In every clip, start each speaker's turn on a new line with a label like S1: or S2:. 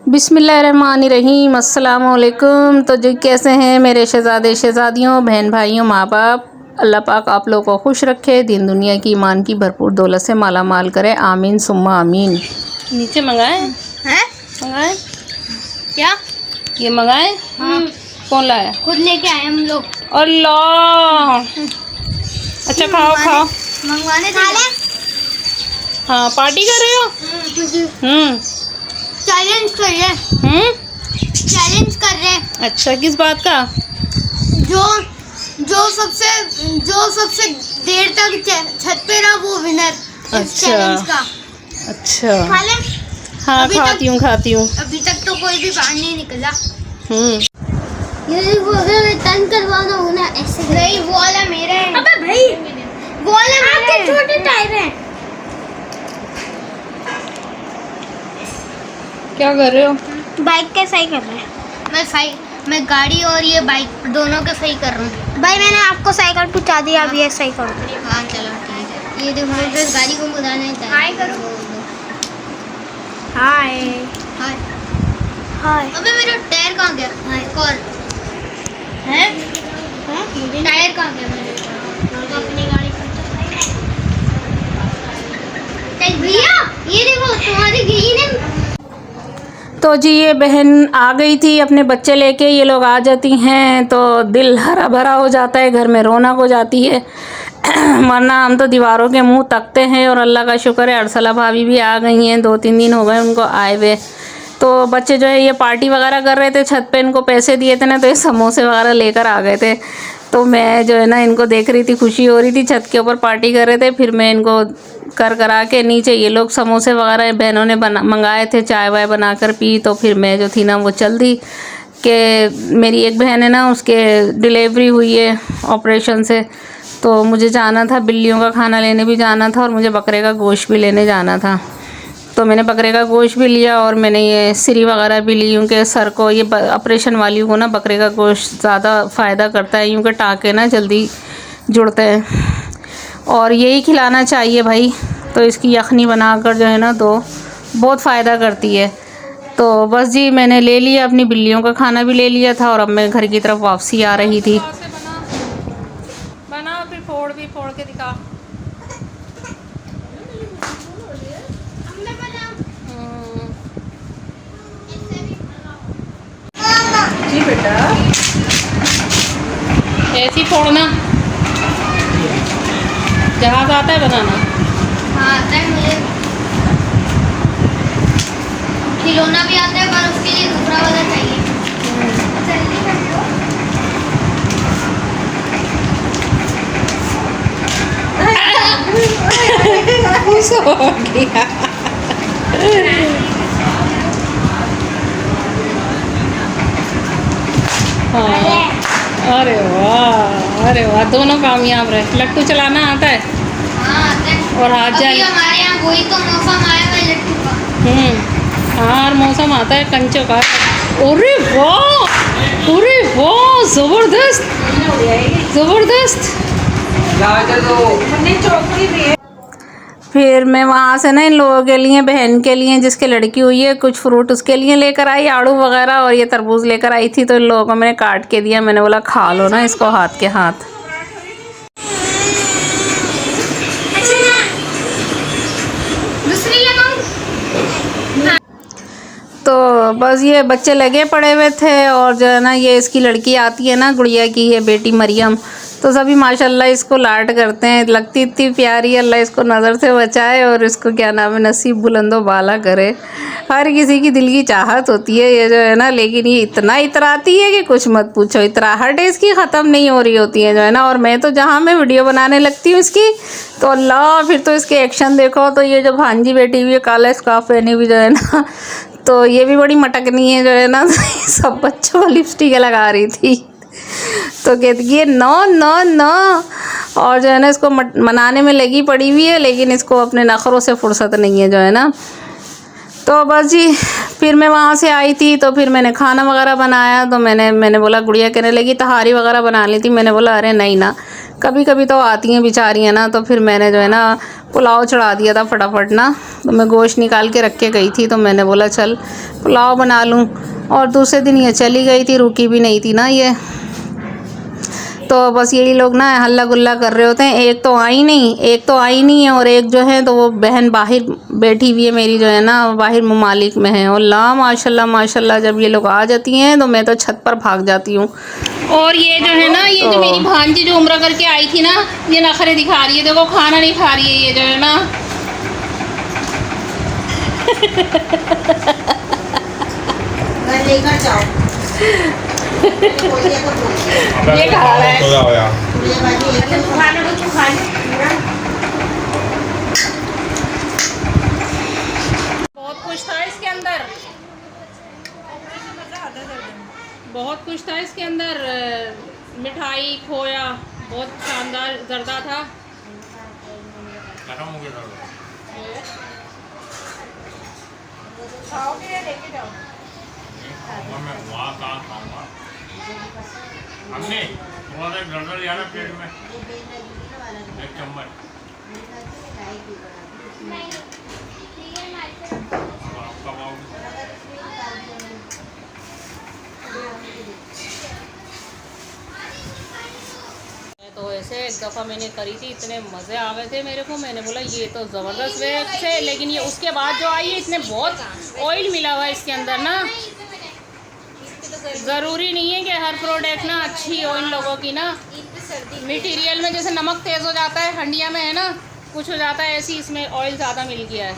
S1: बिस्मिल्लाहिर्रहमानिर्रहीम। अस्सलाम वालेकुम। तो जी कैसे हैं मेरे शहज़ादे शहज़ादियों, बहन भाइयों, माँ बाप। अल्लाह पाक आप लोगों को खुश रखे, दिन दुनिया की ईमान की भरपूर दौलत से माला माल करे। आमीन सुम्मा आमीन। नीचे मंगाए हैं? मंगाए
S2: क्या?
S1: ये मंगाए?
S2: हाँ।
S1: कौन लाया?
S2: खुद लेके आए हम लोग।
S1: अल्लाह। अच्छा खाओ खाओ।
S2: मंगवाने थे।
S1: हाँ पार्टी कर रहे हो?
S2: चैलेंज कर रहे। चैलेंज कर रहे।
S1: अच्छा किस बात का?
S2: जो सबसे देर तक छत पे रहा वो विनर। इस चैलेंज का।
S1: अच्छा
S2: खा ले।
S1: हाँ खाती हूँ।
S2: अभी तक तो कोई भी बाहर नहीं निकला। ये वो अगर टर्न करवाना हो ना ऐसे नहीं, वो वाला मेरा है। अबे भाई वो वाला मेरा है। छोटे टायर हैं।
S1: क्या कर रहे हो?
S2: बाइक के सही कर रहे हैं। मैं गाड़ी और ये बाइक दोनों के सही कर रहा हूँ। भाई मैंने आपको साइकिल पहुँचा दिया, अब ये सही कर दो। हाँ चलो ठीक है। ये देखो मैं बस गाड़ी को बुलाना है। हाय करो। हाय हाय हाय। अबे मेरा टायर कहाँ गया? हाय कॉल है? टायर कहाँ गया मेरे? अपनी गाड़ी पर चल भैया, ये देखो तुम्हारी गई ना।
S1: तो जी ये बहन आ गई थी अपने बच्चे लेके। ये लोग आ जाती हैं तो दिल हरा भरा हो जाता है, घर में रौनक हो जाती है। वरना हम तो दीवारों के मुंह तकते हैं। और अल्लाह का शुक्र है अरसला भाभी भी आ गई हैं, 2-3 दिन हो गए उनको आए हुए। तो बच्चे जो है ये पार्टी वगैरह कर रहे थे छत पे, इनको पैसे दिए थे ना तो ये समोसे वगैरह लेकर आ गए थे। तो मैं जो है ना इनको देख रही थी, खुशी हो रही थी, छत के ऊपर पार्टी कर रहे थे। फिर मैं इनको करा के नीचे ये लोग समोसे वगैरह बहनों ने मंगाए थे, चाय वाय बनाकर पी। तो फिर मैं जो थी ना वो चल दी कि मेरी एक बहन है ना उसके डिलीवरी हुई है ऑपरेशन से, तो मुझे जाना था, बिल्लियों का खाना लेने भी जाना था और मुझे बकरे का गोश्त भी लेने जाना था। तो मैंने बकरे का गोश्त भी लिया और मैंने ये सिरी वगैरह भी ली। यूँ कि सर को ये ऑपरेशन वाली को ना बकरे का गोश्त ज़्यादा फ़ायदा करता है, यूँ कि टाँके ना जल्दी जुड़ते हैं और यही खिलाना चाहिए भाई। तो इसकी यखनी बनाकर जो है ना तो बहुत फ़ायदा करती है। तो बस जी मैंने ले लिया, अपनी बिल्लियों का खाना भी ले लिया था और अब मैं घर की तरफ वापसी आ रही थी। बना फिर फोड़ के दिखा। जी बेटा ऐसी फोड़ना। जहाज आता है बनाना?
S2: हाँ आता है मुझे। खिलौना भी आता है पर उसके लिए दूसरा वाला चाहिए। जल्दी कर लो।
S1: हाँ अरे वाह दोनों कामयाब रहे। लट्टू चलाना आता है?
S2: हाँ आता है।
S1: और हाथ
S2: अभी हमारे यहाँ वही तो मौसम आया है लट्टू का।
S1: हाँ और मौसम आता है कंचों का। अरे वाह ज़बरदस्त ज़बरदस्त। फिर मैं वहाँ से ना इन लोगों के लिए, बहन के लिए जिसके लड़की हुई है, कुछ फ्रूट उसके लिए लेकर आई, आड़ू वगैरह और ये तरबूज लेकर आई थी। तो इन लोगों को मैंने काट के दिया, मैंने बोला खा लो ना इसको हाथ के हाथ। तो बस ये बच्चे लगे पड़े हुए थे और जो है ना ये इसकी लड़की आती है ना, गुड़िया की है बेटी मरियम, तो सभी माशाल्लाह इसको लाड करते हैं। लगती इतनी प्यारी, अल्लाह इसको नज़र से बचाए और इसको क्या नाम है नसीब बुलंदो बाला करे। हर किसी की दिल की चाहत होती है ये जो है ना, लेकिन ये इतना इतराती है कि कुछ मत पूछो। इतराहट इसकी ख़त्म नहीं हो रही होती है जो है ना। और मैं तो जहाँ मैं वीडियो बनाने लगती हूँ इसकी तो अल्लाह, फिर तो इसके एक्शन देखो। तो ये जो भांजी बेटी हुई है, काला स्कार्फ पहनी हुई जो है ना, तो ये भी बड़ी मटकनी है जो है ना। सब बच्चों को लिपस्टिक लगा रही थी तो कहती है नो नो नो, और जो है ना इसको मनाने में लगी पड़ी हुई है, लेकिन इसको अपने नखरों से फुर्सत नहीं है जो है ना। तो बस जी फिर मैं वहाँ से आई थी तो फिर मैंने खाना वगैरह बनाया। तो मैंने बोला, गुड़िया कहने लगी तहारी वगैरह बना ली थी। मैंने बोला अरे नहीं ना, कभी कभी तो आती हैं बेचारियाँ ना, तो फिर मैंने जो है ना पुलाव चढ़ा दिया था फटाफट ना। तो मैं गोश्त निकाल के रख के गई थी, तो मैंने बोला चल पुलाव बना लूँ। और दूसरे दिन ये चली गई थी, रुकी भी नहीं थी ना ये। तो बस यही लोग ना हल्ला गुल्ला कर रहे होते हैं। एक तो आई नहीं है, और एक जो है तो वो बहन बाहर बैठी हुई है मेरी, जो है ना बाहर ममालिक में है। और ला माशाल्लाह माशाल्लाह, जब ये लोग आ जाती हैं तो मैं तो छत पर भाग जाती हूँ। और ये जो है ना, ये जो मेरी भांजी जो उम्रा करके आई थी ना, ये नखरे दिखा रही है, देखो खाना नहीं खा रही है ये जो है ना।
S3: लेकर जाओ।
S1: ये खा रहा है। बहुत कुछ था इसके अंदर, बहुत कुछ था इसके अंदर। मिठाई, खोया, बहुत शानदार जर्दा था।
S4: खत्म हो गया था।
S1: खाओगे या लेके जाओ?
S4: मैं वहाँ कहाँ खाऊंगा। हमने थोड़ा सा गड़बड़ लिया ना पेट में, 1 चम्मच। आपका पाव
S1: तो ऐसे एक दफ़ा मैंने करी थी, इतने मज़े आ गए थे मेरे को। मैंने बोला ये तो ज़बरदस्त वेस्ट है, लेकिन ये उसके बाद जो आई है इसमें बहुत ऑयल मिला हुआ है इसके अंदर ना। ज़रूरी नहीं है कि हर प्रोडक्ट ना अच्छी हो इन लोगों की ना। मटेरियल में जैसे नमक तेज़ हो जाता है हंडिया में, है ना, कुछ हो जाता है, ऐसी इसमें ऑयल ज़्यादा मिल गया है।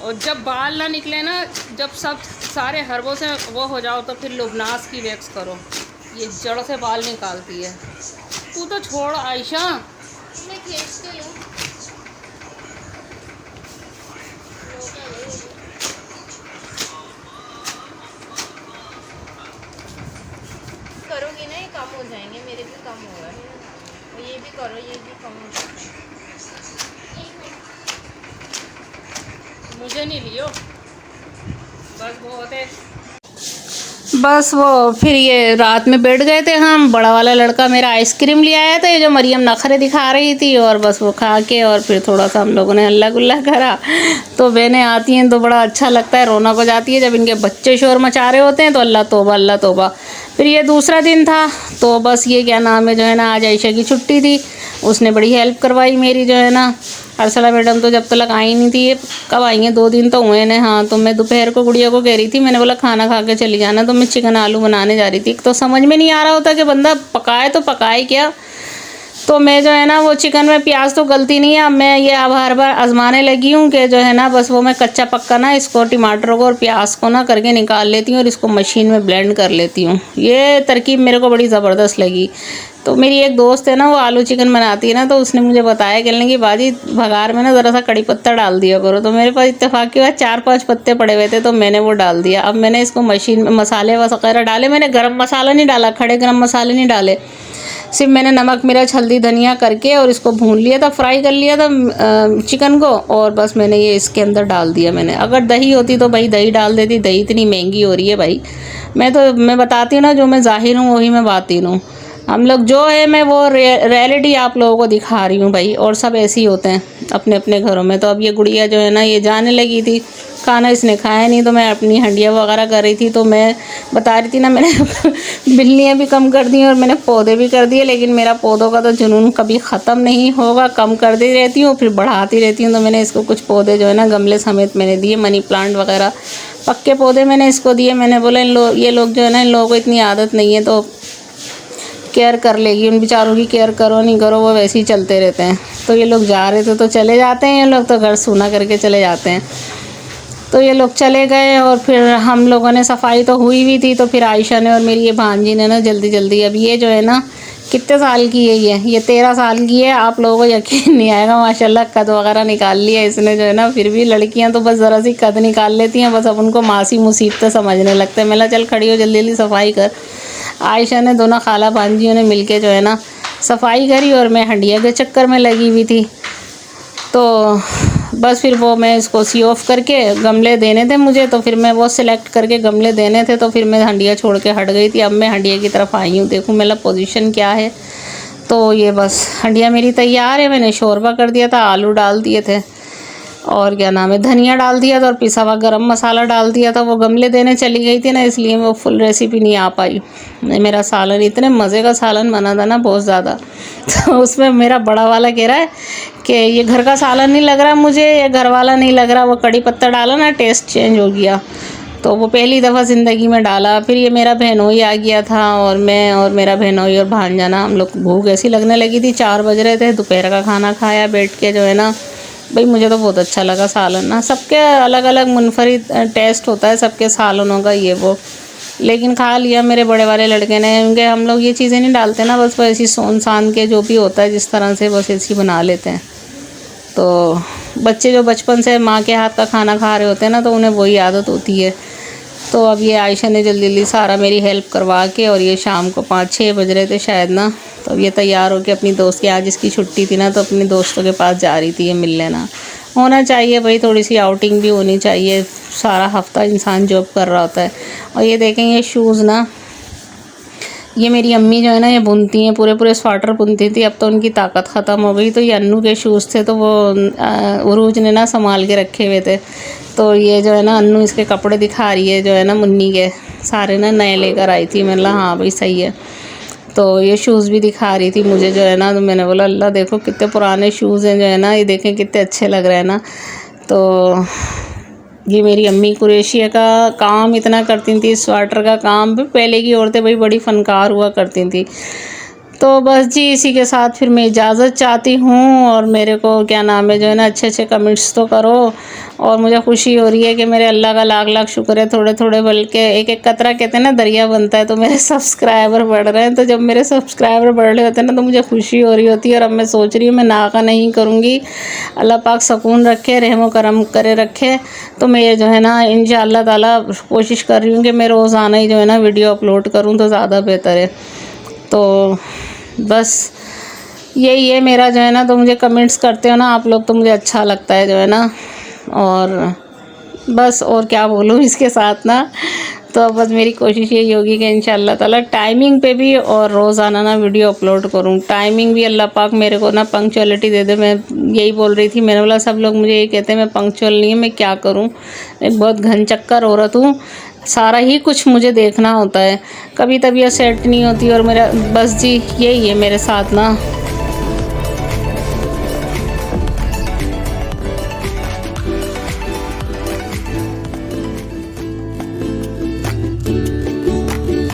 S1: और जब बाल ना निकले ना, जब सब सारे हर्बों से वो हो जाओ, तो फिर लुबनास की वैक्स करो, ये जड़ से बाल निकालती है। तू तो छोड़ आयशा,
S2: मैं खींचती हूँ।
S5: करोगी ना ये कम हो जाएंगे, मेरे भी कम हो गए। और ये भी करो, ये भी कम हो जाएंगे।
S1: मुझे नहीं लियो, बस बहुत है। बस वो फिर ये रात में बैठ गए थे हम। बड़ा वाला लड़का मेरा आइसक्रीम ले आया था, ये जो मरियम नखरे दिखा रही थी, और बस वो खा के और फिर थोड़ा सा हम लोगों ने हल्ला गुल्ला करा। तो बहनें आती हैं तो बड़ा अच्छा लगता है, रौनक हो जाती है जब इनके बच्चे शोर मचा रहे होते हैं, तो अल्लाह तौबा अल्लाह तौबा। फिर ये दूसरा दिन था, तो बस ये क्या नाम है जो है ना, आज आयशा की छुट्टी थी, उसने बड़ी हेल्प करवाई मेरी जो है ना। अरसला मैडम तो जब तक आई नहीं थी, ये कब आई हैं, 2 दिन तो हुए हैं। हाँ, तो मैं दोपहर को गुड़िया को कह रही थी, मैंने बोला खाना खा के चली जाना, तो मैं चिकन आलू बनाने जा रही थी। तो समझ में नहीं आ रहा होता कि बंदा पकाए तो पकाए क्या। तो मैं जो है ना वो चिकन में प्याज तो गलती नहीं है। अब मैं ये अब हर बार आजमाने लगी हूँ कि जो है ना बस वो मैं कच्चा पक्का ना इसको टमाटर को और प्याज को ना करके निकाल लेती हूँ और इसको मशीन में ब्लेंड कर लेती हूँ। ये तरकीब मेरे को बड़ी ज़बरदस्त लगी। तो मेरी एक दोस्त है ना, वो आलू चिकन बनाती है ना, तो उसने मुझे बताया, कहने की बाजी भगार में ना ज़रा सा कड़ी पत्ता डाल दिया करो। तो मेरे पास इत्तेफाक के बाद 4-5 पत्ते पड़े हुए थे, तो मैंने वो डाल दिया। अब मैंने इसको मशीन में मसाले वगैरह डाले, मैंने गरम मसाला नहीं डाला, खड़े गरम मसाले नहीं डाले, सिर्फ मैंने नमक मिर्च हल्दी धनिया करके और इसको भून लिया था, फ्राई कर लिया था चिकन को, और बस मैंने ये इसके अंदर डाल दिया। मैंने अगर दही होती तो भाई दही डाल देती, दही इतनी महंगी हो रही है भाई। मैं बताती हूँ ना, जो मैं ज़ाहिर हूँ वही मैं बातिन हूँ। हम लोग जो है, मैं वो रियलिटी आप लोगों को दिखा रही हूँ भाई, और सब ऐसे ही होते हैं अपने अपने घरों में। तो अब ये गुड़िया जो है ना, ये जाने लगी थी, खाना इसने खाया नहीं, तो मैं अपनी हंडिया वगैरह कर रही थी। तो मैं बता रही थी ना, मैंने बिल्लियाँ भी कम कर दी और मैंने पौधे भी कर दिए, लेकिन मेरा पौधों का तो जुनून कभी ख़त्म नहीं होगा। कम करती रहती हूँ फिर बढ़ाती रहती हूँ। तो मैंने इसको कुछ पौधे जो है ना गमले समेत मैंने दिए, मनी प्लांट वगैरह पक्के पौधे मैंने इसको दिए। मैंने बोला ये लोग जो है ना, इन लोगों को इतनी आदत नहीं है, तो केयर कर लेगी, उन बेचारों की केयर करो नहीं करो वो वैसे ही चलते रहते हैं। तो ये लोग जा रहे थे तो चले जाते हैं, ये लोग तो घर सूना करके चले जाते हैं। तो ये लोग चले गए और फिर हम लोगों ने सफाई तो हुई भी थी, तो फिर आयशा ने और मेरी ये भांजी ने ना जल्दी जल्दी, अब ये जो है ना कितने साल की है, ये 13 साल की है। आप लोगों को यकीन नहीं आएगा, माशाल्लाह कद वगैरह निकाल लिया इसने जो है ना। फिर भी लड़कियां तो बस ज़रा सी कद निकाल लेती हैं, बस अब उनको मासी मुसीबत समझने लगते हैं। मैं चल खड़ी हो, जल्दी जल्दी सफाई कर। आयशा ने, दोनों खाला भांजियों ने मिलके जो है ना सफाई करी और मैं हंडिया के चक्कर में लगी हुई थी। तो बस फिर वो मैं इसको सी ऑफ करके गमले देने थे मुझे, तो फिर मैं वो सिलेक्ट करके गमले देने थे, तो फिर मैं हंडिया छोड़ के हट गई थी। अब मैं हंडिया की तरफ आई हूँ, देखूँ मेरा पोजीशन क्या है। तो ये बस हंडिया मेरी तैयार है। मैंने शोरबा कर दिया था, आलू डाल दिए थे और क्या नाम है धनिया डाल दिया था और पिसा हुआ गरम मसाला डाल दिया था। वो गमले देने चली गई थी ना, इसलिए वो फुल रेसिपी नहीं आ पाई। मेरा सालन इतने मज़े का सालन बना था ना, बहुत ज़्यादा। तो उसमें मेरा बड़ा वाला कह रहा है कि ये घर का सालन नहीं लग रहा मुझे, ये घर वाला नहीं लग रहा। वो कड़ी पत्ता डाला ना, टेस्ट चेंज हो गया। तो वो पहली दफ़ा ज़िंदगी में डाला। फिर ये मेरा बहनोई आ गया था और मैं और मेरा बहनोई और भांजा, हम लोग भूख ऐसी लगने लगी थी, 4 बज रहे थे। दोपहर का खाना खाया बैठ के, जो है ना भाई मुझे तो बहुत अच्छा लगा सालन ना। सबके अलग अलग मुनफरिद टेस्ट होता है सबके सालनों का, ये वो, लेकिन खा लिया मेरे बड़े वाले लड़के ने। उनके हम लोग ये चीज़ें नहीं डालते ना, बस ऐसी सोन सान के जो भी होता है जिस तरह से बस ऐसी बना लेते हैं। तो बच्चे जो बचपन से माँ के हाथ का खाना खा रहे होते हैं ना, तो उन्हें वही आदत होती है। तो अब ये आयशा ने जल्दी जल्दी सारा मेरी हेल्प करवा के, और ये शाम को 5-6 बज रहे थे शायद ना, तो अब ये तैयार हो के अपनी दोस्त की, आज इसकी छुट्टी थी ना, तो अपनी दोस्तों के पास जा रही थी। ये मिल लेना होना चाहिए भाई, थोड़ी सी आउटिंग भी होनी चाहिए। सारा हफ्ता इंसान जॉब कर रहा होता है। और ये देखें ये शूज़ ना, ये मेरी अम्मी जो है ना ये बुनती हैं, पूरे पूरे स्वेटर बुनती थी। अब तो उनकी ताकत ख़त्म हो गई। तो ये अन्नू के शूज़ थे, तो वो उरूज ने ना संभाल के रखे हुए थे। तो ये जो है ना अन्नू इसके कपड़े दिखा रही है, जो है ना मुन्नी के सारे ना नए लेकर आई थी। मैंने बोला हाँ भाई सही है। तो ये शूज़ भी दिखा रही थी मुझे, जो है ना, तो मैंने बोला अल्लाह देखो कितने पुराने शूज़ हैं, जो है ना ये देखें कितने अच्छे लग रहे हैं ना। तो ये मेरी अम्मी कुरेशिया का काम इतना करती थी, स्वेटर का काम भी। पहले की औरतें भाई बड़ी फ़नकार हुआ करती थी। तो बस जी इसी के साथ फिर मैं इजाज़त चाहती हूँ। और मेरे को क्या नाम है, जो है ना अच्छे अच्छे कमेंट्स तो करो। और मुझे खुशी हो रही है कि मेरे अल्लाह का लाख लाख शुक्र है, थोड़े थोड़े बल्कि एक एक कतरा कहते हैं ना दरिया बनता है। तो मेरे सब्सक्राइबर बढ़ रहे हैं। तो जब मेरे सब्सक्राइबर बढ़ रहे होते हैं ना, तो मुझे खुशी हो रही होती है। और अब मैं सोच रही हूँ मैं नाका नहीं करूँगी। अल्लाह पाक सुकून रखे, रहम करम करे रखे। तो मैं ये जो है ना इंशाअल्लाह ताला कोशिश कर रही हूँ कि मैं रोज़ाना ही जो है ना वीडियो अपलोड करूँ, तो ज़्यादा बेहतर है। तो बस यही है मेरा, जो है ना, तो मुझे कमेंट्स करते हो ना आप लोग, तो मुझे अच्छा लगता है, जो है ना। और बस और क्या बोलूँ इसके साथ ना। तो बस मेरी कोशिश यही होगी कि इंशाअल्लाह ताला टाइमिंग पे भी और रोज़ाना ना वीडियो अपलोड करूँ। टाइमिंग भी अल्लाह पाक मेरे को ना पंक्चुअलिटी दे दे। मैं यही बोल रही थी, मैंने बोला सब लोग मुझे यही कहते हैं मैं पंक्चुअल नहीं है, मैं क्या करूँ। मैं बहुत घन चक्कर औरत हूँ, सारा ही कुछ मुझे देखना होता है, कभी तबीयत सेट नहीं होती। और मेरा बस जी यही है मेरे साथ ना।